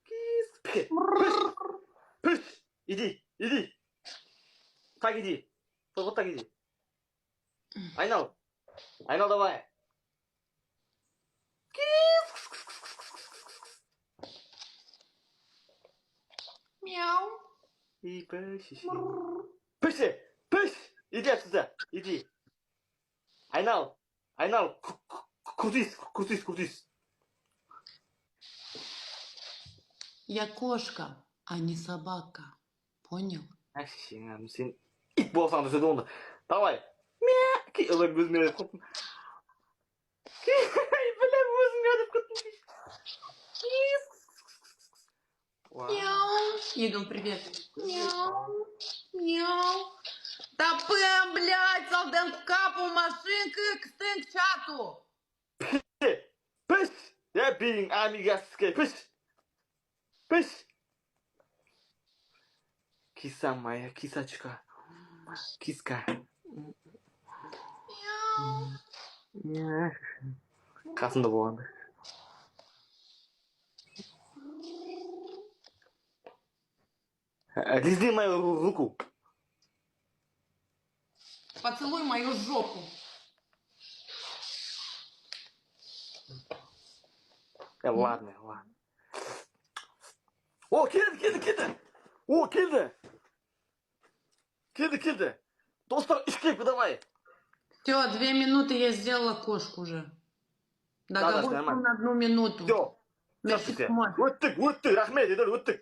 Кис. Пыш. Пыш. Иди. Иди. Так иди. Вот так иди. Айнал. Айнал давай. Кис. Мяу. И пыш. Пыш. Пыш. Иди отсюда. Иди. Айнал. Айнал. Крутись. Крутись. Крутись. Я кошка, а не собака. Понял? Сен ит болсаң да сөйте онда. Давай. Мя. Ой, көзіме деп қойдым. Білем өзіңе деп қойдым. Мяу. Игл, привет. Мяу. Мяу. Тапем, блядь, салден капу машинки к стынк чату. Пыш. Я бин амигаске. Пыш. Пыш. Киса моя, кисочка. Киска. Мяу. Қасымда болғанда. Лизни мою руку. Поцелуй мою жопу. Ладно, ладно. О, келді. О, келді. Келді. Достар, ішкеп, давай. Все, 2 минуты я сделала кошку уже. Договор нормально. на 1 минуту. Все. Merci, moi. Өттік, рахмет, еділ, өттік.